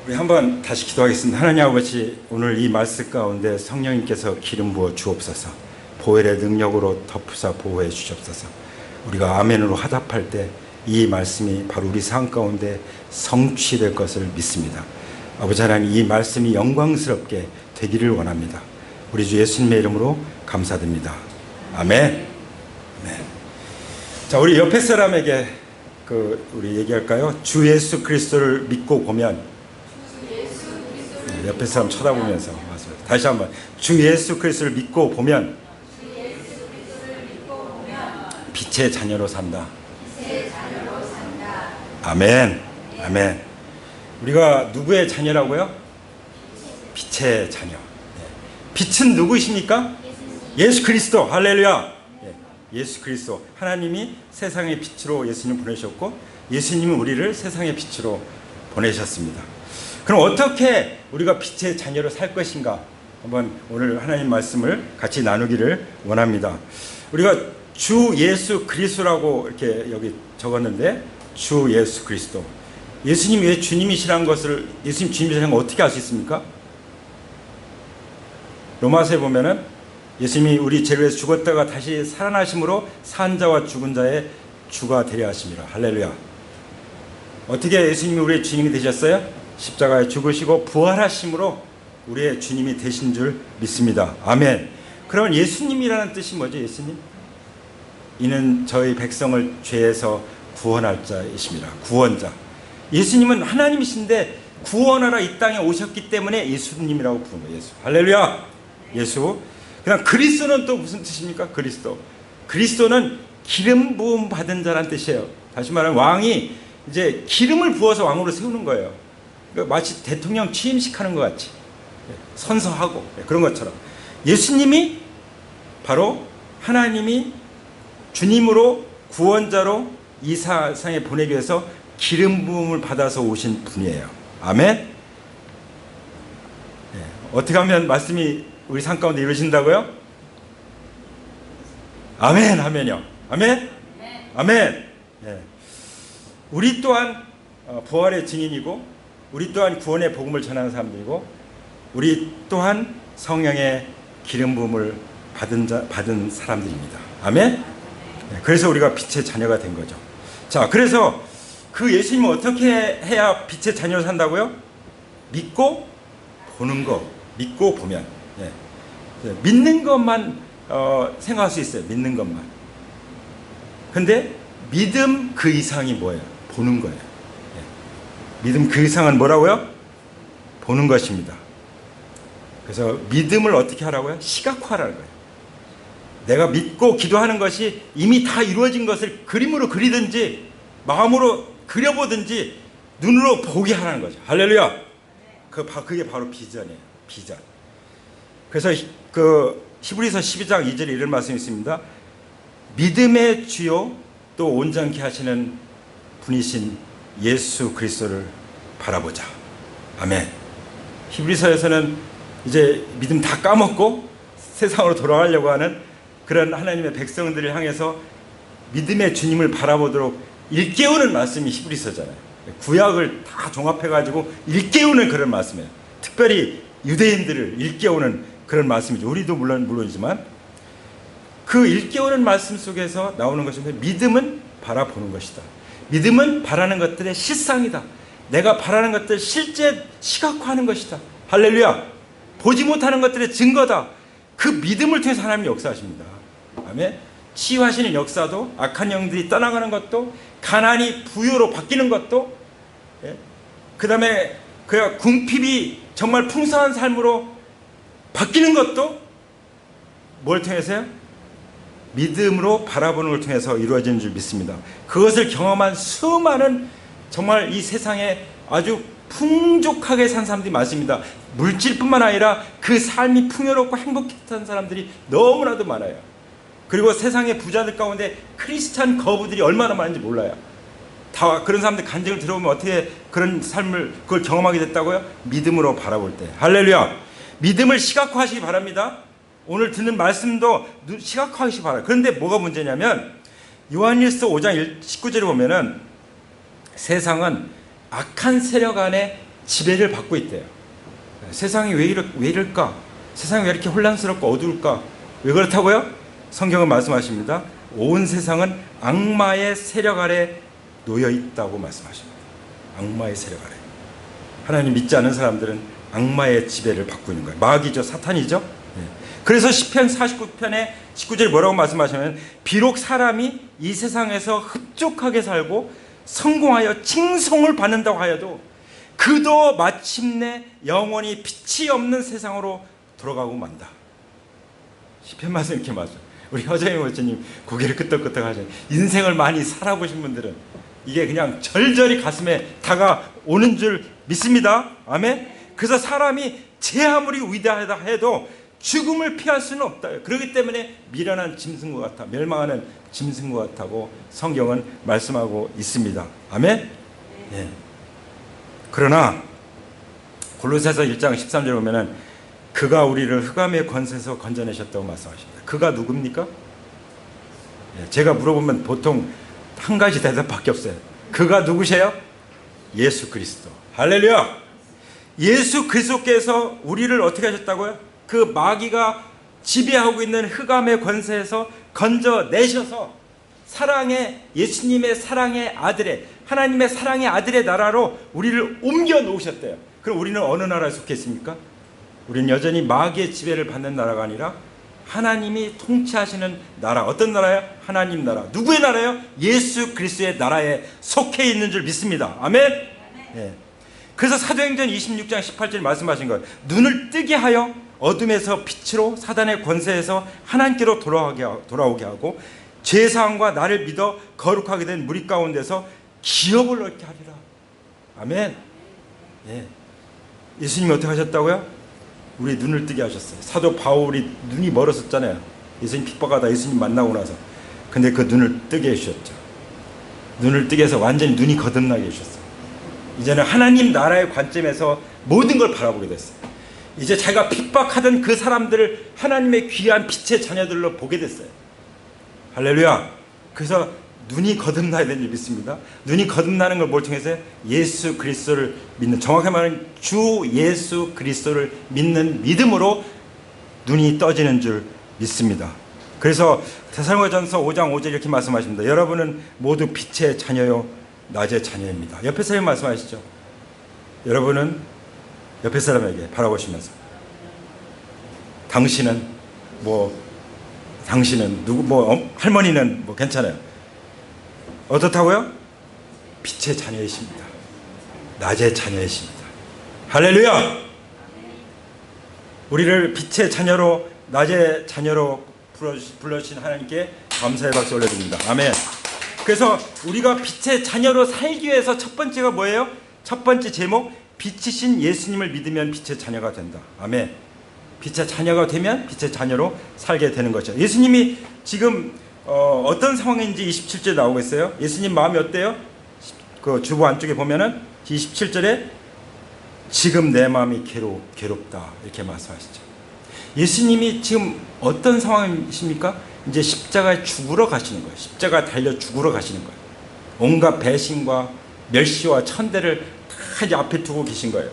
우리 한번 다시 기도하겠습니다. 하나님 아버지, 오늘 이 말씀 가운데 성령님께서 기름 부어 주옵소서. 보혈의 능력으로 덮으사 보호해 주옵소서. 우리가 아멘으로 화답할 때 이 말씀이 바로 우리 삶 가운데 성취될 것을 믿습니다. 아버지 하나님, 이 말씀이 영광스럽게 되기를 원합니다. 우리 주 예수님의 이름으로 감사드립니다. 아멘. 네. 자, 우리 옆에 사람에게 우리 얘기할까요? 주 예수 그리스도를 믿고 보면, 옆에 사람 쳐다보면서 다시 한번, 주 예수 그리스도를 믿고 보면 빛의 자녀로 산다. 아멘. 아멘. 우리가 누구의 자녀라고요? 빛의 자녀. 빛은 누구이십니까? 예수 그리스도. 할렐루야. 예수 그리스도. 하나님이 세상의 빛으로 예수님 보내셨고, 예수님은 우리를 세상의 빛으로 보내셨습니다. 그럼 어떻게 우리가 빛의 자녀로 살 것인가? 한번 오늘 하나님 말씀을 같이 나누기를 원합니다. 우리가 주 예수 그리스도라고 이렇게 여기 적었는데, 주 예수 그리스도. 예수님이 왜 주님이시라는 것을, 예수님 주님이시라는 걸 어떻게 알 수 있습니까? 로마서에 보면은 예수님이 우리 죄를 위해서 죽었다가 다시 살아나심으로 산 자와 죽은 자의 주가 되려 하심이라. 할렐루야. 어떻게 예수님이 우리의 주님이 되셨어요? 십자가에 죽으시고 부활하심으로 우리의 주님이 되신 줄 믿습니다. 아멘. 그러면 예수님이라는 뜻이 뭐죠? 예수님? 이는 저희 백성을 죄에서 구원할 자이십니다. 구원자. 예수님은 하나님이신데 구원하러 이 땅에 오셨기 때문에 예수님이라고 부르는 거예요. 예수. 할렐루야. 예수. 그다음 그리스도는 또 무슨 뜻입니까? 그리스도. 그리스도는 기름 부음 받은 자란 뜻이에요. 다시 말하면 왕이 이제 기름을 부어서 왕으로 세우는 거예요. 그러니까 마치 대통령 취임식 하는 것 같이 선서하고 그런 것처럼 예수님이 바로 하나님이 주님으로 구원자로 이 세상에 보내기 위해서 기름 부음을 받아서 오신 분이에요. 아멘. 네. 어떻게 하면 말씀이 우리 삶 가운데 이루어진다고요? 아멘 하면요. 아멘. 아멘. 네. 우리 또한 부활의 증인이고, 우리 또한 구원의 복음을 전하는 사람들이고, 우리 또한 성령의 기름 부음을 받은 사람들입니다. 아멘. 네. 그래서 우리가 빛의 자녀가 된 거죠. 자, 그래서 그 예수님은 어떻게 해야 빛의 자녀로 산다고요? 믿고 보는 거. 믿고 보면. 네. 믿는 것만 생각할 수 있어요. 믿는 것만. 근데 믿음 그 이상이 뭐예요? 보는 거예요. 네. 믿음 그 이상은 뭐라고요? 보는 것입니다. 그래서 믿음을 어떻게 하라고요? 시각화하라는 거예요. 내가 믿고 기도하는 것이 이미 다 이루어진 것을 그림으로 그리든지 마음으로 그려보든지 눈으로 보게 하라는 거죠. 할렐루야. 그게 바로 비전이에요. 비전. 그래서 히브리서 12장 2절에 이런 말씀이 있습니다. 믿음의 주요 또 온전케 하시는 분이신 예수 그리스도를 바라보자. 아멘. 히브리서에서는 이제 믿음 다 까먹고 세상으로 돌아가려고 하는 그런 하나님의 백성들을 향해서 믿음의 주님을 바라보도록 일깨우는 말씀이 히브리서잖아요. 구약을 다 종합해가지고 일깨우는 그런 말씀이에요. 특별히 유대인들을 일깨우는 그런 말씀이죠. 우리도 물론이지만 그 일깨우는 말씀 속에서 나오는 것인데, 믿음은 바라보는 것이다. 믿음은 바라는 것들의 실상이다. 내가 바라는 것들 실제 시각화하는 것이다. 할렐루야. 보지 못하는 것들의 증거다. 그 믿음을 통해서 하나님이 역사하십니다. 아멘. 치유하시는 역사도, 악한 영들이 떠나가는 것도, 가난이 부유로 바뀌는 것도, 그 다음에 그 궁핍이 정말 풍성한 삶으로 바뀌는 것도 뭘 통해서요? 믿음으로 바라보는 걸 통해서 이루어지는 줄 믿습니다. 그것을 경험한 수많은, 정말 이 세상에 아주 풍족하게 산 사람들이 많습니다. 물질뿐만 아니라 그 삶이 풍요롭고 행복했던 사람들이 너무나도 많아요. 그리고 세상의 부자들 가운데 크리스찬 거부들이 얼마나 많은지 몰라요. 다 그런 사람들 간증을 들어보면 어떻게 그런 삶을 그걸 경험하게 됐다고요? 믿음으로 바라볼 때. 할렐루야. 믿음을 시각화하시기 바랍니다. 오늘 듣는 말씀도 시각화하시기 바랍니다. 그런데 뭐가 문제냐면 요한일서 5장 19절에 보면은 세상은 악한 세력 안에 지배를 받고 있대요. 세상이 왜 이럴까? 세상이 왜 이렇게 혼란스럽고 어두울까? 왜 그렇다고요? 성경은 말씀하십니다. 온 세상은 악마의 세력 아래 놓여 있다고 말씀하십니다. 악마의 세력 아래. 하나님 믿지 않은 사람들은 악마의 지배를 받고 있는 거예요. 마귀죠, 사탄이죠. 그래서 시편 49편의 19절에 뭐라고 말씀하시냐면, 비록 사람이 이 세상에서 흡족하게 살고 성공하여 칭송을 받는다고 하여도 그도 마침내 영원히 빛이 없는 세상으로 돌아가고 만다. 시편 말씀 이렇게 맞아요. 우리 허정희 목사님 고개를 끄덕끄덕 하죠. 인생을 많이 살아보신 분들은 이게 그냥 절절히 가슴에 다가오는 줄 믿습니다. 아멘. 그래서 사람이 제 아무리 위대하다 해도 죽음을 피할 수는 없다. 그렇기 때문에 미련한 짐승과 같아, 멸망하는 짐승과 같다고 성경은 말씀하고 있습니다. 아멘. 네. 그러나 골로새서 1장 13절에 보면은 그가 우리를 흑암의 권세에서 건져내셨다고 말씀하십니다. 그가 누굽니까? 제가 물어보면 보통 한 가지 대답밖에 없어요. 그가 누구세요? 예수 그리스도. 할렐루야. 예수 그리스도께서 우리를 어떻게 하셨다고요? 그 마귀가 지배하고 있는 흑암의 권세에서 건져내셔서 사랑의, 예수님의 사랑의 아들의, 하나님의 사랑의 아들의 나라로 우리를 옮겨 놓으셨대요. 그럼 우리는 어느 나라에 속해 있습니까? 우리는 여전히 마귀의 지배를 받는 나라가 아니라 하나님이 통치하시는 나라. 어떤 나라예요? 하나님 나라. 누구의 나라예요? 예수 그리스도의 나라에 속해 있는 줄 믿습니다. 아멘. 네. 그래서 사도행전 26장 18절 말씀하신 거예요. 눈을 뜨게 하여 어둠에서 빛으로 사단의 권세에서 하나님께로 돌아오게 하고 죄사함과 나를 믿어 거룩하게 된 무리 가운데서 기업을 얻게 하리라. 아멘. 예. 예수님이 어떻게 하셨다고요? 우리 눈을 뜨게 하셨어요. 사도 바울이 눈이 멀었었잖아요. 예수님 핍박하다 예수님 만나고 나서. 근데 그 눈을 뜨게 해주셨죠. 눈을 뜨게 해서 완전히 눈이 거듭나게 해주셨어요. 이제는 하나님 나라의 관점에서 모든 걸 바라보게 됐어요. 이제 자기가 핍박하던 그 사람들을 하나님의 귀한 빛의 자녀들로 보게 됐어요. 할렐루야. 그래서 눈이 거듭나야 되는 줄 믿습니다. 눈이 거듭나는 걸 뭘 통해서? 예수 그리스도를 믿는, 정확히 말하면 주 예수 그리스도를 믿는 믿음으로 눈이 떠지는 줄 믿습니다. 그래서 데살로니가전서 5장 5절 이렇게 말씀하십니다. 여러분은 모두 빛의 자녀요 낮의 자녀입니다. 옆에 사람 말씀하시죠. 여러분은 옆에 사람에게 바라보시면서 당신은 당신은 누구 할머니는 괜찮아요. 어떻다고요? 빛의 자녀이십니다. 낮의 자녀이십니다. 할렐루야. 우리를 빛의 자녀로 낮의 자녀로 불러주신 하나님께 감사의 박수 올려드립니다. 아멘. 그래서 우리가 빛의 자녀로 살기 위해서 첫 번째가 뭐예요? 첫 번째 제목, 빛이신 예수님을 믿으면 빛의 자녀가 된다. 아멘. 빛의 자녀가 되면 빛의 자녀로 살게 되는 거죠. 예수님이 지금 어떤 상황인지 27절에 나오고 있어요. 예수님 마음이 어때요? 그 주보 안쪽에 보면은 27절에 지금 내 마음이 괴롭다 이렇게 말씀하시죠. 예수님이 지금 어떤 상황이십니까? 이제 십자가에 죽으러 가시는 거예요. 십자가에 달려 죽으러 가시는 거예요. 온갖 배신과 멸시와 천대를 다 이제 앞에 두고 계신 거예요.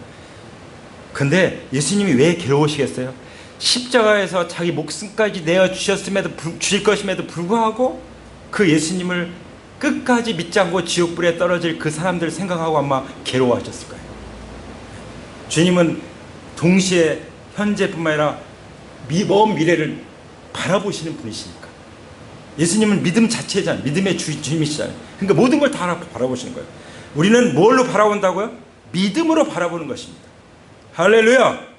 근데 예수님이 왜 괴로우시겠어요? 십자가에서 자기 목숨까지 주실 것임에도 불구하고 그 예수님을 끝까지 믿지 않고 지옥불에 떨어질 그 사람들을 생각하고 아마 괴로워하셨을 거예요. 주님은 동시에 현재뿐만 아니라 먼 미래를 바라보시는 분이시니까. 예수님은 믿음 자체잖아요. 믿음의 주님이시잖아요. 그러니까 모든 걸 다 바라보시는 거예요. 우리는 뭘로 바라본다고요? 믿음으로 바라보는 것입니다. 할렐루야.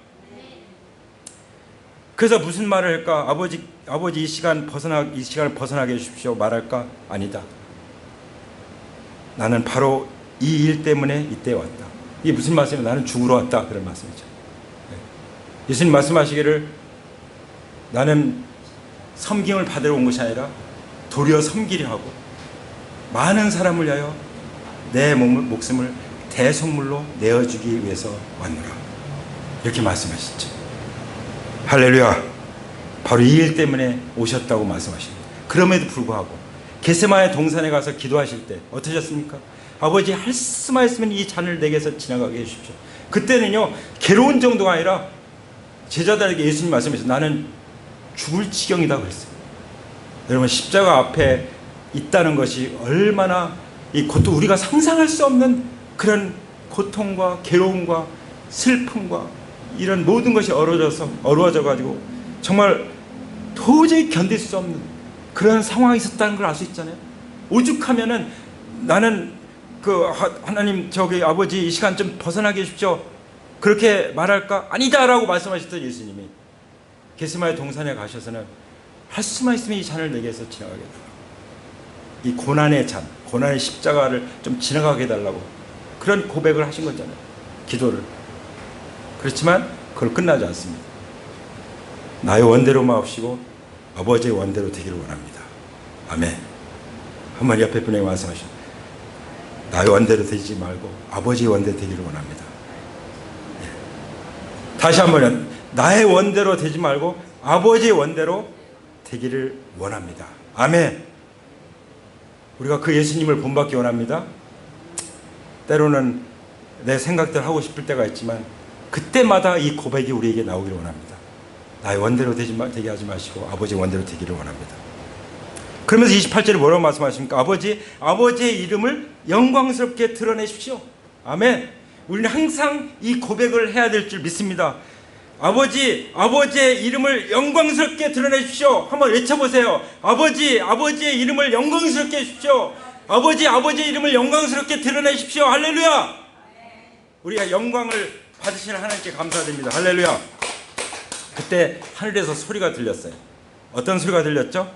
그래서 무슨 말을 할까? 아버지 이 시간을 벗어나게 해주십시오 말할까? 아니다. 나는 바로 이 일 때문에 이때 왔다. 이게 무슨 말씀이에요? 나는 죽으러 왔다. 그런 말씀이죠. 예수님 말씀하시기를 나는 섬김을 받으러 온 것이 아니라 도리어 섬기려 하고 많은 사람을 위하여 내 목숨을 대속물로 내어주기 위해서 왔노라. 이렇게 말씀하셨죠. 할렐루야. 바로 이 일 때문에 오셨다고 말씀하십니다. 그럼에도 불구하고 겟세마네 동산에 가서 기도하실 때 어떠셨습니까? 아버지 할 수만 있으면 이 잔을 내게서 지나가게 해주십시오. 그때는요 괴로운 정도가 아니라 제자들에게 예수님 말씀하셔서 나는 죽을 지경이다 그랬어요. 여러분 십자가 앞에 있다는 것이 얼마나 이 고통, 우리가 상상할 수 없는 그런 고통과 괴로움과 슬픔과 이런 모든 것이 어우러져 가지고 정말 도저히 견딜 수 없는 그런 상황이 있었다는 걸 알 수 있잖아요. 오죽하면은 나는 하나님 저기 아버지 이 시간 좀 벗어나게 해주십시오 그렇게 말할까? 아니다라고 말씀하셨던 예수님이 겟세마네 동산에 가셔서는 할 수만 있으면 이 잔을 내게 해서 지나가게 해달라고, 이 고난의 잔, 고난의 십자가를 좀 지나가게 해달라고 그런 고백을 하신 거잖아요. 기도를. 그렇지만 그걸 끝나지 않습니다. 나의 원대로 마옵시고 아버지의 원대로 되기를 원합니다. 아멘. 한번 옆에 분에게 말씀하시죠. 나의 원대로 되지 말고 아버지의 원대로 되기를 원합니다. 다시 한번 나의 원대로 되지 말고 아버지의 원대로 되기를 원합니다. 아멘. 우리가 그 예수님을 본받기 원합니다. 때로는 내 생각대로 하고 싶을 때가 있지만 그때마다 이 고백이 우리에게 나오기를 원합니다. 나의 원대로 되게 하지 마시고 아버지의 원대로 되기를 원합니다. 그러면서 28절에 뭐라고 말씀하십니까? 아버지의 이름을 영광스럽게 드러내십시오. 아멘. 우리는 항상 이 고백을 해야 될 줄 믿습니다. 아버지의 이름을 영광스럽게 드러내십시오. 한번 외쳐보세요. 아버지의 이름을 영광스럽게 해주십시오. 아버지의 이름을 영광스럽게 드러내십시오. 할렐루야. 우리가 영광을 받으시는 하나님께 감사드립니다. 할렐루야. 그때 하늘에서 소리가 들렸어요. 어떤 소리가 들렸죠?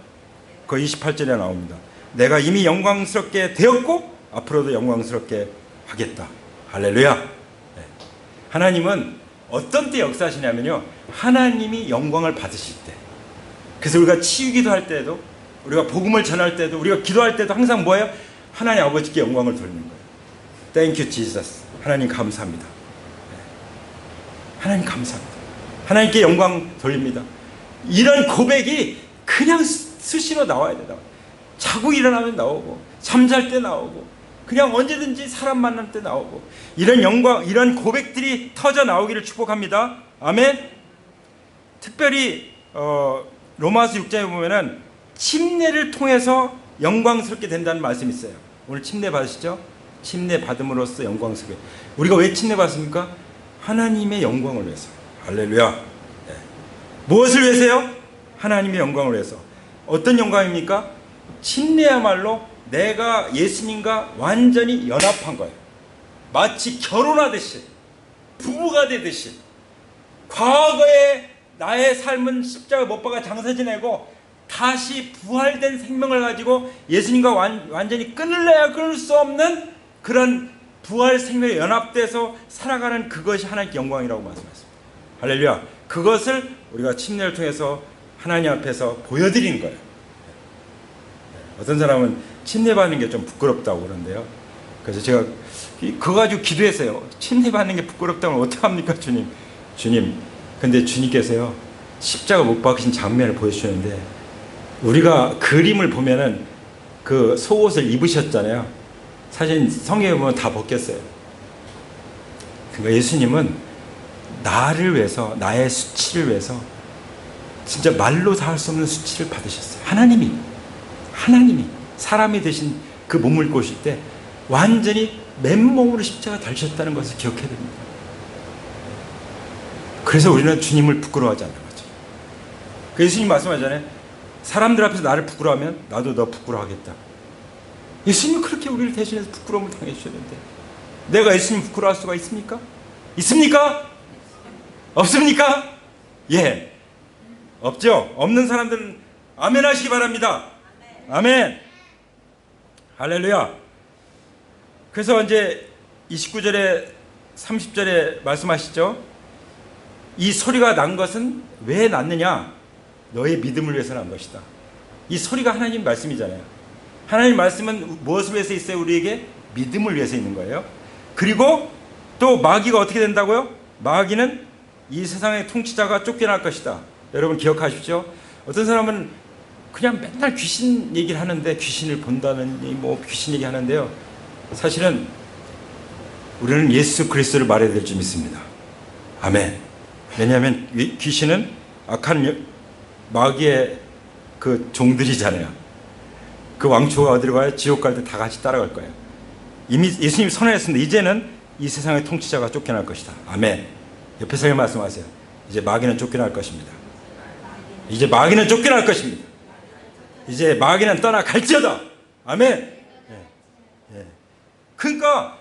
그 28절에 나옵니다. 내가 이미 영광스럽게 되었고 앞으로도 영광스럽게 하겠다. 할렐루야. 네. 하나님은 어떤 때 역사하시냐면요, 하나님이 영광을 받으실 때. 그래서 우리가 치유기도 할 때도, 우리가 복음을 전할 때도, 우리가 기도할 때도 항상 뭐예요? 하나님 아버지께 영광을 돌리는 거예요. Thank you, Jesus. 하나님 감사합니다. 하나님 감사합니다. 하나님께 영광 돌립니다. 이런 고백이 그냥 수시로 나와야 돼요. 자고 일어나면 나오고, 잠잘 때 나오고, 그냥 언제든지 사람 만날 때 나오고, 이런 영광, 이런 고백들이 터져 나오기를 축복합니다. 아멘. 특별히 로마서 6장에 보면은 침례를 통해서 영광스럽게 된다는 말씀이 있어요. 오늘 침례 받으시죠? 침례 받음으로써 영광스럽게. 우리가 왜 침례 받습니까? 하나님의 영광을 위해서. 할렐루야. 네. 무엇을 위해서요? 하나님의 영광을 위해서. 어떤 영광입니까? 침례야말로 내가 예수님과 완전히 연합한 거예요. 마치 결혼하듯이, 부부가 되듯이. 과거에 나의 삶은 십자가 못 박아 장사 지내고 다시 부활된 생명을 가지고 예수님과 완전히 끊을래야 끊을 수 없는 그런 부활 생명에 연합돼서 살아가는 그것이 하나님께 영광이라고 말씀하셨습니다. 할렐루야. 그것을 우리가 침례를 통해서 하나님 앞에서 보여드리는 거예요. 어떤 사람은 침례 받는 게 좀 부끄럽다고 그러는데요. 그래서 제가 그거 가지고 기도했어요. 침례 받는 게 부끄럽다면 어떡합니까, 주님? 주님, 근데 주님께서요, 십자가 못 박으신 장면을 보여주셨는데, 우리가 그림을 보면은 그 속옷을 입으셨잖아요. 사실 성경에 보면 다 벗겼어요. 그러니까 예수님은 나를 위해서, 나의 수치를 위해서 진짜 말로 다 할 수 없는 수치를 받으셨어요. 하나님이 사람이 되신 그 몸을 입고 오실 때 완전히 맨몸으로 십자가 달리셨다는 것을 기억해야 됩니다. 그래서 우리는 주님을 부끄러워하지 않는 거죠. 그 예수님 말씀하잖아요. 사람들 앞에서 나를 부끄러워하면 나도 너 부끄러워하겠다. 예수님이 그렇게 우리를 대신해서 부끄러움을 당해 주셨는데 내가 예수님 부끄러워할 수가 있습니까? 있습니까? 없습니까? 예, 없죠. 없는 사람들은 아멘 하시기 바랍니다. 아멘. 할렐루야. 그래서 이제 29절에 30절에 말씀하시죠. 이 소리가 난 것은 왜 났느냐? 너의 믿음을 위해서 난 것이다. 이 소리가 하나님 말씀이잖아요. 하나님 말씀은 무엇을 위해서 있어요? 우리에게 믿음을 위해서 있는 거예요. 그리고 또 마귀가 어떻게 된다고요? 마귀는 이 세상의 통치자가 쫓겨날 것이다. 여러분 기억하십시오. 어떤 사람은 그냥 맨날 귀신 얘기를 하는데, 귀신을 본다는 뭐 귀신 얘기 하는데요. 사실은 우리는 예수 그리스도를 말해야 될 줄 믿습니다. 아멘. 왜냐하면 귀신은 악한 마귀의 그 종들이잖아요. 그 왕초가 어디로 가요? 지옥 갈 때 다 같이 따라갈 거예요. 이미 예수님이 선언했습니다. 이제는 이 세상의 통치자가 쫓겨날 것이다. 아멘. 옆에 사람 말씀하세요. 이제 마귀는 쫓겨날 것입니다. 이제 마귀는 쫓겨날 것입니다. 이제 마귀는 떠나갈지어다. 아멘. 예. 예. 그러니까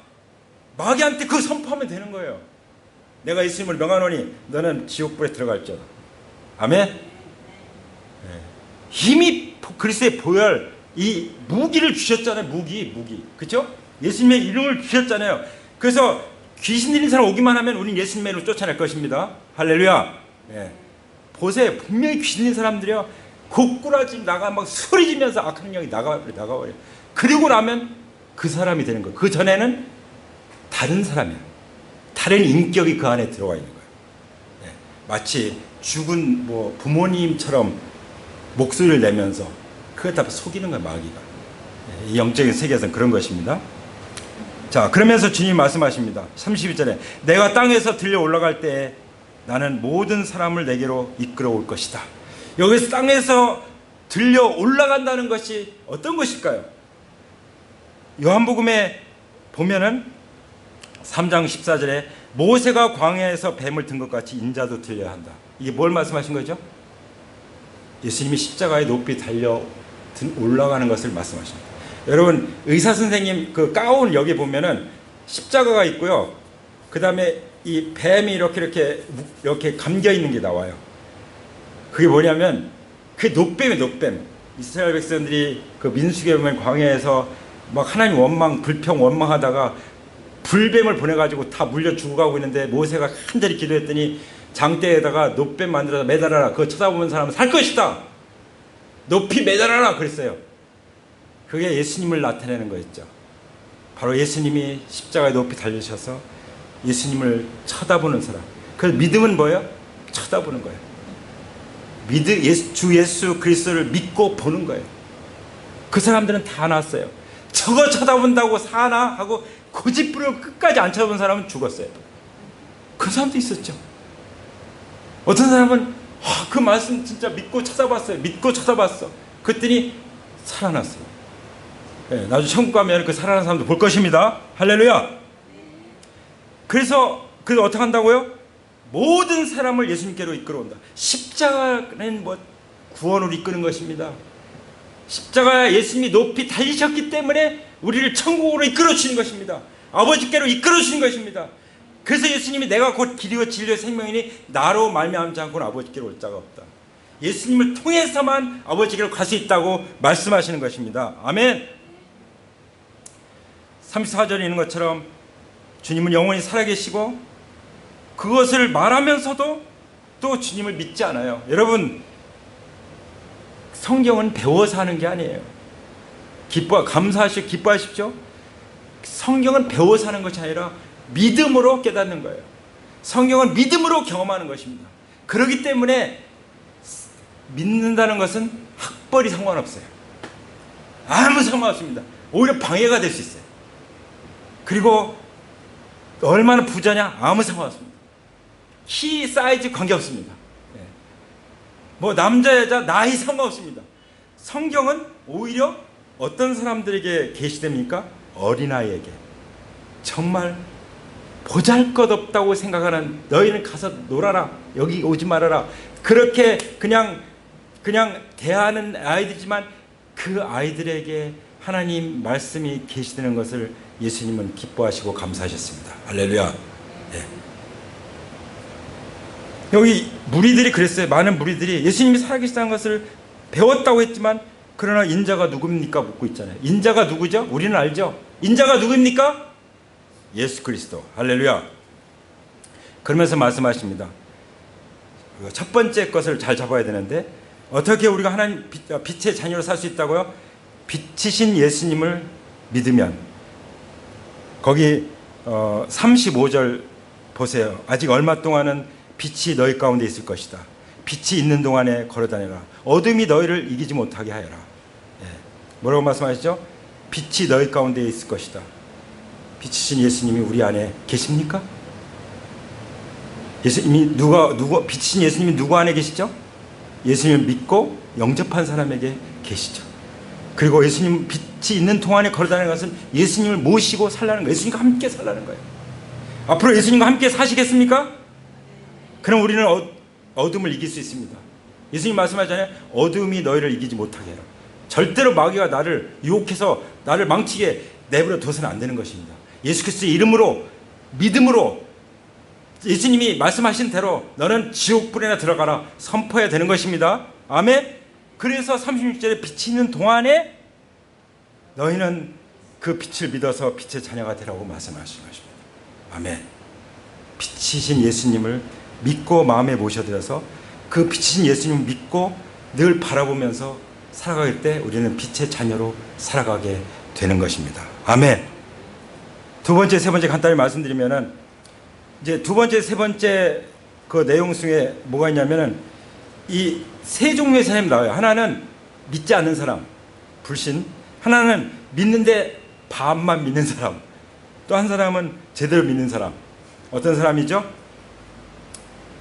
마귀한테 그거 선포하면 되는 거예요. 내가 예수님을 명하노니 너는 지옥불에 들어갈지어다. 아멘. 예. 힘이 그리스도의 보혈 이 무기를 주셨잖아요. 무기. 그렇죠? 예수님의 이름을 주셨잖아요. 그래서 귀신 들린 사람 오기만 하면 우리는 예수님의 이름으로 쫓아낼 것입니다. 할렐루야. 예. 보세요. 분명히 귀신 들린 사람들이요. 곡꾸라지 나가 막 소리 지면서 악한 영이 나가버려요. 그리고 나면 그 사람이 되는 거예요. 그 전에는 다른 사람이야. 다른 인격이 그 안에 들어와 있는 거예요. 예. 마치 죽은 뭐 부모님처럼 목소리를 내면서 그걸 다 속이는 거예요. 마귀가. 예. 이 영적인 세계에서는 그런 것입니다. 자, 그러면서 주님 말씀하십니다. 32절에 내가 땅에서 들려 올라갈 때 나는 모든 사람을 내게로 이끌어 올 것이다. 여기서 땅에서 들려 올라간다는 것이 어떤 것일까요? 요한복음에 보면은 3장 14절에 모세가 광야에서 뱀을 든 것 같이 인자도 들려야 한다. 이게 뭘 말씀하신 거죠? 예수님이 십자가에 높이 달려 올라가는 것을 말씀하십니다. 여러분 의사 선생님 그 가운 여기 보면은 십자가가 있고요. 그 다음에 이 뱀이 이렇게 감겨 있는 게 나와요. 그게 뭐냐면 그 노뱀이에요. 노뱀. 이스라엘 백성들이 그 민수기에 보면 광야에서 막 하나님 원망 불평 원망하다가 불뱀을 보내가지고 다 물려 죽어가고 있는데 모세가 간절히 기도했더니 장대에다가 노뱀 만들어서 매달아라. 그거 쳐다보는 사람은 살 것이다. 높이 매달아라 그랬어요. 그게 예수님을 나타내는 거였죠. 바로 예수님이 십자가에 높이 달리셔서 예수님을 쳐다보는 사람. 그래서 믿음은 뭐예요? 쳐다보는 거예요. 주 예수 그리스도를 믿고 보는 거예요. 그 사람들은 다 나왔어요. 저거 쳐다본다고 사나 하고 고집부려 끝까지 안 쳐다본 사람은 죽었어요. 그 사람도 있었죠. 어떤 사람은 그 말씀 진짜 믿고 찾아봤어요. 믿고 찾아봤어. 그랬더니 살아났어요. 네, 나중에 천국 가면 그 살아난 사람도 볼 것입니다. 할렐루야. 그래서 어떻게 한다고요? 모든 사람을 예수님께로 이끌어온다. 십자가는 뭐 구원으로 이끄는 것입니다. 십자가에 예수님이 높이 달리셨기 때문에 우리를 천국으로 이끌어 주시는 것입니다. 아버지께로 이끌어 주시는 것입니다. 그래서 예수님이 내가 곧 길이요 진리요 생명이니 나로 말미암지 않고는 아버지께로 올 자가 없다. 예수님을 통해서만 아버지께로 갈 수 있다고 말씀하시는 것입니다. 아멘. 34절에 있는 것처럼 주님은 영원히 살아계시고 그것을 말하면서도 또 주님을 믿지 않아요. 여러분 성경은 배워서 하는 게 아니에요. 감사하시고 기뻐하십시오. 성경은 배워서 하는 것이 아니라 믿음으로 깨닫는 거예요. 성경은 믿음으로 경험하는 것입니다. 그렇기 때문에 믿는다는 것은 학벌이 상관없어요. 아무 상관없습니다. 오히려 방해가 될 수 있어요. 그리고 얼마나 부자냐? 아무 상관없습니다. 키, 사이즈 관계없습니다. 뭐 남자, 여자, 나이 상관없습니다. 성경은 오히려 어떤 사람들에게 계시됩니까? 어린아이에게. 정말 보잘것없다고 생각하는 너희는 가서 놀아라. 여기 오지 말아라. 그렇게 그냥 대하는 아이들이지만 그 아이들에게 하나님 말씀이 계시되는 것을 예수님은 기뻐하시고 감사하셨습니다. 할렐루야. 네. 여기 무리들이 그랬어요. 많은 무리들이 예수님이 살아계시다는 것을 배웠다고 했지만 그러나 인자가 누굽니까? 묻고 있잖아요. 인자가 누구죠? 우리는 알죠. 인자가 누굽니까? 예수 그리스도. 할렐루야. 그러면서 말씀하십니다. 첫 번째 것을 잘 잡아야 되는데 어떻게 우리가 하나님 빛의 자녀로 살 수 있다고요? 빛이신 예수님을 믿으면. 거기 35절 보세요. 아직 얼마 동안은 빛이 너희 가운데 있을 것이다. 빛이 있는 동안에 걸어다녀라. 어둠이 너희를 이기지 못하게 하여라. 예. 뭐라고 말씀하시죠? 빛이 너희 가운데 있을 것이다. 빛이신 예수님이 우리 안에 계십니까? 빛이신 예수님이 누구 안에 계시죠? 예수님을 믿고 영접한 사람에게 계시죠. 그리고 예수님 빛이 있는 동안에 걸어다니는 것은 예수님을 모시고 살라는 거예요. 예수님과 함께 살라는 거예요. 앞으로 예수님과 함께 사시겠습니까? 그럼 우리는 어둠을 이길 수 있습니다. 예수님 말씀하잖아요. 어둠이 너희를 이기지 못하게 해라. 절대로 마귀가 나를 유혹해서 나를 망치게 내버려 둬서는 안 되는 것입니다. 예수 그리스도의 이름으로 믿음으로 예수님이 말씀하신 대로 너는 지옥불에나 들어가라 선포해야 되는 것입니다. 아멘. 그래서 36절에 빛이 있는 동안에 너희는 그 빛을 믿어서 빛의 자녀가 되라고 말씀하신 것입니다. 아멘. 빛이신 예수님을 믿고 마음에 모셔들여서 그 빛이신 예수님을 믿고 늘 바라보면서 살아갈 때 우리는 빛의 자녀로 살아가게 되는 것입니다. 아멘. 두 번째, 세 번째 간단히 말씀드리면은 이제 두 번째, 세 번째 그 내용 중에 뭐가 있냐면은 이 세 종류의 사람이 나와요. 하나는 믿지 않는 사람, 불신. 하나는 믿는데 반만 믿는 사람. 또 한 사람은 제대로 믿는 사람. 어떤 사람이죠?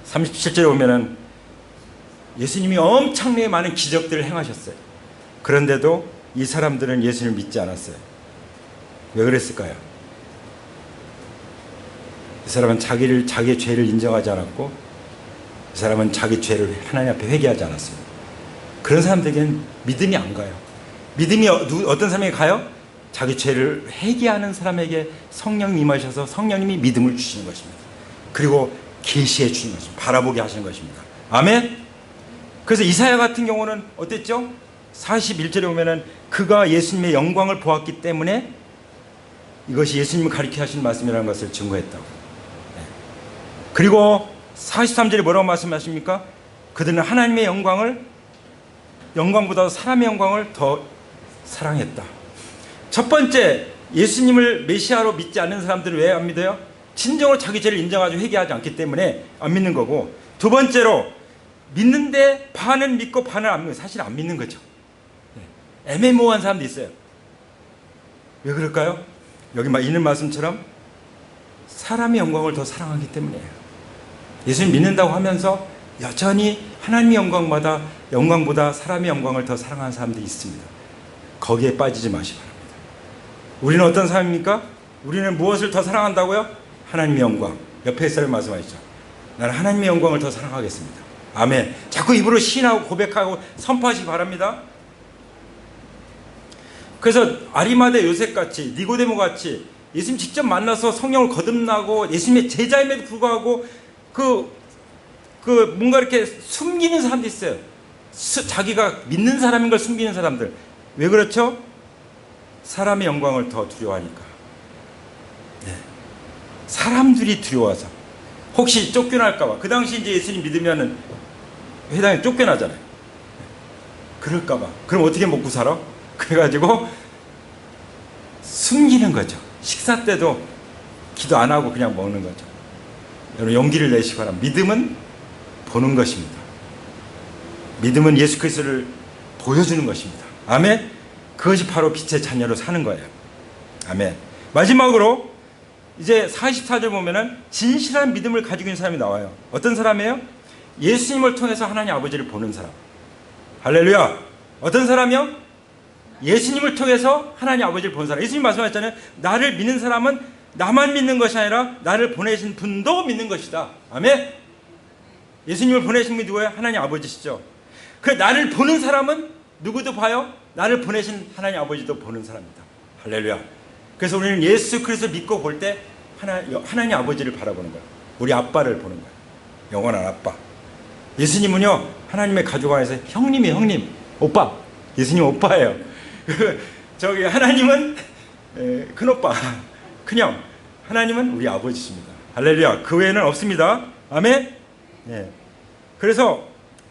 37절에 보면은 예수님이 엄청나게 많은 기적들을 행하셨어요. 그런데도 이 사람들은 예수님을 믿지 않았어요. 왜 그랬을까요? 이 사람은 자기의 죄를 인정하지 않았고 이 사람은 자기 죄를 하나님 앞에 회개하지 않았습니다. 그런 사람들에게는 믿음이 안 가요. 믿음이 어떤 사람에게 가요? 자기 죄를 회개하는 사람에게 성령이 임하셔서 성령님이 믿음을 주시는 것입니다. 그리고 계시해 주시는 것입니다. 바라보게 하시는 것입니다. 아멘. 그래서 이사야 같은 경우는 어땠죠? 41절에 보면은 그가 예수님의 영광을 보았기 때문에 이것이 예수님을 가리켜 하신 말씀이라는 것을 증거했다고. 그리고 43절에 뭐라고 말씀하십니까? 그들은 하나님의 영광보다 사람의 영광을 더 사랑했다. 첫 번째, 예수님을 메시아로 믿지 않는 사람들은 왜 안 믿어요? 진정으로 자기 죄를 인정하지 회개하지 않기 때문에 안 믿는 거고, 두 번째로 믿는데 반은 믿고 반은 안 믿는, 사실 안 믿는 거죠. 애매모호한 사람도 있어요. 왜 그럴까요? 여기 있는 말씀처럼 사람의 영광을 더 사랑하기 때문이에요. 예수님 믿는다고 하면서 여전히 하나님의 영광보다 사람의 영광을 더 사랑하는 사람들이 있습니다. 거기에 빠지지 마시기 바랍니다. 우리는 어떤 사람입니까? 우리는 무엇을 더 사랑한다고요? 하나님의 영광. 옆에 있어요 말씀하시죠. 나는 하나님의 영광을 더 사랑하겠습니다. 아멘. 자꾸 입으로 시인하고 고백하고 선포하시기 바랍니다. 그래서 아리마대 요셉같이 니고데모같이 예수님 직접 만나서 성령을 거듭나고 예수님의 제자임에도 불구하고 뭔가 이렇게 숨기는 사람도 있어요. 자기가 믿는 사람인 걸 숨기는 사람들. 왜 그렇죠? 사람의 영광을 더 두려워하니까. 네. 사람들이 두려워서. 혹시 쫓겨날까봐. 그 당시 이제 예수님 믿으면은 회당에 쫓겨나잖아요. 그럴까봐. 그럼 어떻게 먹고 살아? 그래가지고 숨기는 거죠. 식사 때도 기도 안 하고 그냥 먹는 거죠. 여러분 용기를 내시기 바랍니다. 믿음은 보는 것입니다. 믿음은 예수 그리스도를 보여주는 것입니다. 아멘. 그것이 바로 빛의 자녀로 사는 거예요. 아멘. 마지막으로 이제 44절 보면은 진실한 믿음을 가지고 있는 사람이 나와요. 어떤 사람이에요? 예수님을 통해서 하나님 아버지를 보는 사람. 할렐루야. 어떤 사람이요? 예수님을 통해서 하나님 아버지를 보는 사람. 예수님 말씀하셨잖아요. 나를 믿는 사람은 나만 믿는 것이 아니라 나를 보내신 분도 믿는 것이다. 아멘. 예수님을 보내신 분이 누구예요? 하나님 아버지시죠. 그래 나를 보는 사람은 누구도 봐요? 나를 보내신 하나님 아버지도 보는 사람입니다. 할렐루야. 그래서 우리는 예수 그리스도 믿고 볼 때 하나님 아버지를 바라보는 거예요. 우리 아빠를 보는 거예요. 영원한 아빠. 예수님은요 하나님의 가족 안에서 형님이에요. 형님. 오빠. 예수님 오빠예요. 저기 하나님은 큰오빠. 그냥 하나님은 우리 아버지십니다. 할렐루야. 그 외에는 없습니다. 아멘. 네. 그래서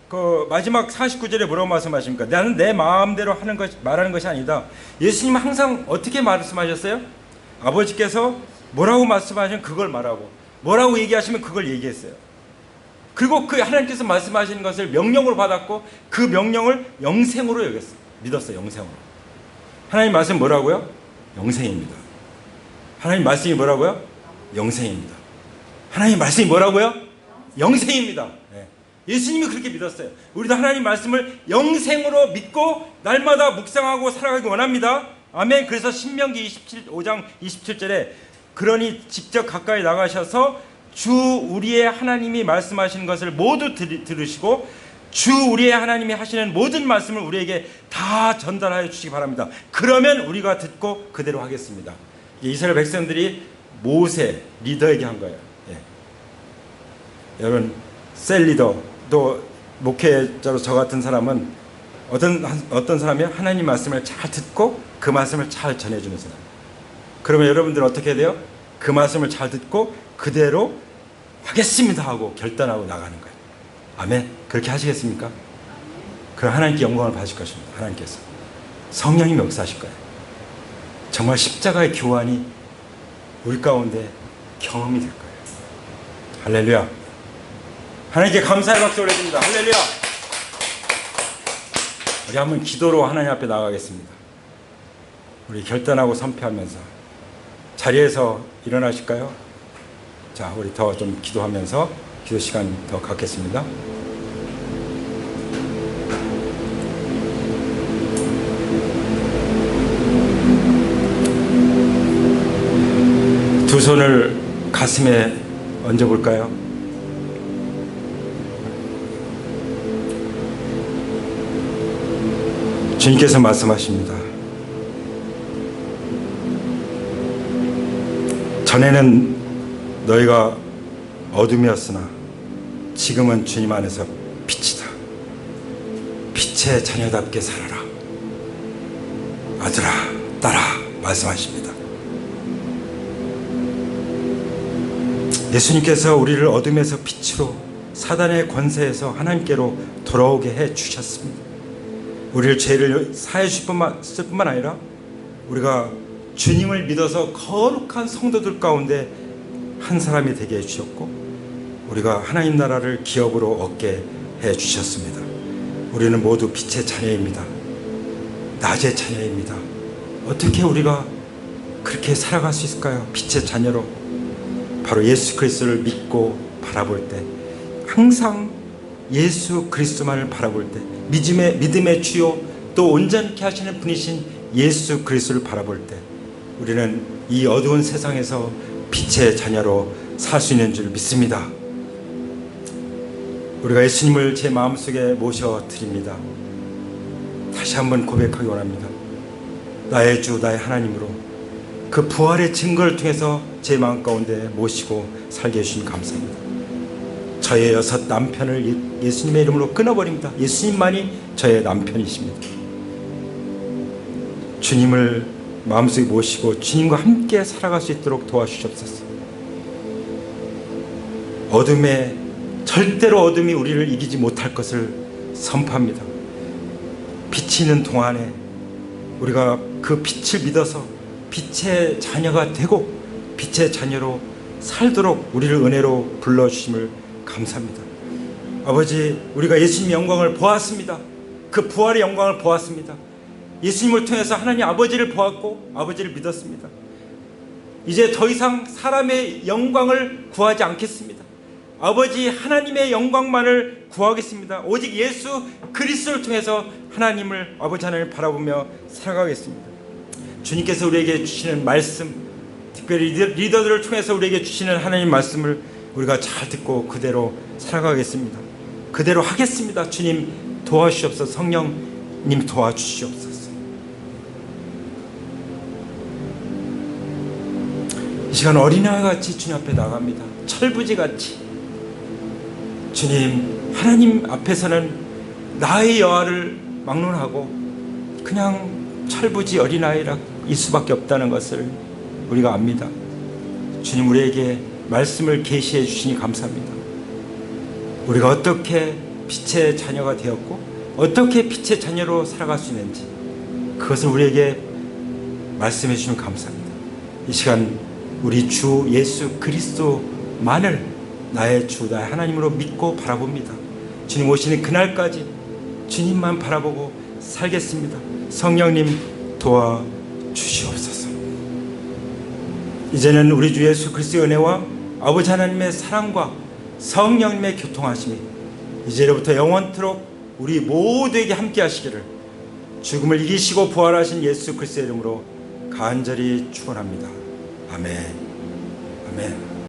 그 마지막 49절에 뭐라고 말씀하십니까? 나는 내 마음대로 말하는 것이 아니다. 예수님은 항상 어떻게 말씀하셨어요? 아버지께서 뭐라고 말씀하시면 그걸 말하고 뭐라고 얘기하시면 그걸 얘기했어요. 그리고 그 하나님께서 말씀하시는 것을 명령으로 받았고 그 명령을 영생으로 여겼어요. 믿었어요. 영생으로. 하나님 말씀 뭐라고요? 영생입니다. 하나님 말씀이 뭐라고요? 영생입니다. 하나님 말씀이 뭐라고요? 영생입니다. 예수님이 그렇게 믿었어요. 우리도 하나님 말씀을 영생으로 믿고 날마다 묵상하고 살아가기 원합니다. 아멘. 그래서 신명기 5장 27절에 그러니 직접 가까이 나가셔서 주 우리의 하나님이 말씀하시는 것을 모두 들으시고 주 우리의 하나님이 하시는 모든 말씀을 우리에게 다 전달하여 주시기 바랍니다. 그러면 우리가 듣고 그대로 하겠습니다. 이스라엘 백성들이 모세 리더에게 한 거예요. 여러분 셀 리더 또 목회자로 저 같은 사람은 어떤 사람이요? 하나님 말씀을 잘 듣고 그 말씀을 잘 전해주는 사람. 그러면 여러분들은 어떻게 해야 돼요? 그 말씀을 잘 듣고 그대로 하겠습니다 하고 결단하고 나가는 거예요. 아멘. 그렇게 하시겠습니까? 그럼 하나님께 영광을 받으실 것입니다. 하나님께서 성령님이 역사하실 거예요. 정말 십자가의 교환이 우리 가운데 경험이 될 거예요. 할렐루야. 하나님께 감사의 박수 올려드립니다. 할렐루야. 우리 한번 기도로 하나님 앞에 나가겠습니다. 우리 결단하고 선포하면서 자리에서 일어나실까요? 자, 우리 더 좀 기도하면서 기도 시간 더 갖겠습니다. 두 손을 가슴에 얹어볼까요? 주님께서 말씀하십니다. 전에는 너희가 어둠이었으나 지금은 주님 안에서 빛이다. 빛의 자녀답게 살아라. 아들아, 딸아 말씀하십니다. 예수님께서 우리를 어둠에서 빛으로 사단의 권세에서 하나님께로 돌아오게 해 주셨습니다. 우리를 죄를 사해 주실 뿐만 아니라 우리가 주님을 믿어서 거룩한 성도들 가운데 한 사람이 되게 해주셨고 우리가 하나님 나라를 기업으로 얻게 해주셨습니다. 우리는 모두 빛의 자녀입니다. 낮의 자녀입니다. 어떻게 우리가 그렇게 살아갈 수 있을까요? 빛의 자녀로 바로 예수 그리스도를 믿고 바라볼 때 항상 예수 그리스도만을 바라볼 때 믿음의 주요 또 온전케 하시는 분이신 예수 그리스도를 바라볼 때 우리는 이 어두운 세상에서 빛의 자녀로 살 수 있는 줄 믿습니다. 우리가 예수님을 제 마음속에 모셔드립니다. 다시 한번 고백하기 원합니다. 나의 주 나의 하나님으로 그 부활의 증거를 통해서 제 마음 가운데 모시고 살게 해주신 감사합니다. 저의 6 남편을 예수님의 이름으로 끊어버립니다. 예수님만이 저의 남편이십니다. 주님을 마음속에 모시고 주님과 함께 살아갈 수 있도록 도와주시옵소서. 절대로 어둠이 우리를 이기지 못할 것을 선포합니다. 빛이 있는 동안에 우리가 그 빛을 믿어서 빛의 자녀가 되고 빛의 자녀로 살도록 우리를 은혜로 불러주심을 감사합니다. 아버지, 우리가 예수님의 영광을 보았습니다. 그 부활의 영광을 보았습니다. 예수님을 통해서 하나님 아버지를 보았고 아버지를 믿었습니다. 이제 더 이상 사람의 영광을 구하지 않겠습니다. 아버지 하나님의 영광만을 구하겠습니다. 오직 예수 그리스도를 통해서 하나님을 아버지 하나님을 바라보며 살아가겠습니다. 주님께서 우리에게 주시는 말씀, 특별히 리더들을 통해서 우리에게 주시는 하나님 말씀을 우리가 잘 듣고 그대로 살아가겠습니다. 그대로 하겠습니다. 주님 도와주시옵소서. 성령님 도와주시옵소서. 이 시간 어린아이같이 주님 앞에 나갑니다. 철부지같이 주님 하나님 앞에서는 나의 여하를 막론하고 그냥 철부지 어린아이라 일 수밖에 없다는 것을 우리가 압니다. 주님 우리에게 말씀을 계시해 주시니 감사합니다. 우리가 어떻게 빛의 자녀가 되었고 어떻게 빛의 자녀로 살아갈 수 있는지 그것을 우리에게 말씀해 주시면 감사합니다. 이 시간 우리 주 예수 그리스도만을 나의 주 나의 하나님으로 믿고 바라봅니다. 주님 오시는 그날까지 주님만 바라보고 살겠습니다. 성령님 도와주시옵소서. 이제는 우리 주 예수 그리스도의 은혜와 아버지 하나님의 사랑과 성령님의 교통하심이 이제로부터 영원토록 우리 모두에게 함께 하시기를 죽음을 이기시고 부활하신 예수 그리스도의 이름으로 간절히 축원합니다. 아멘. 아멘.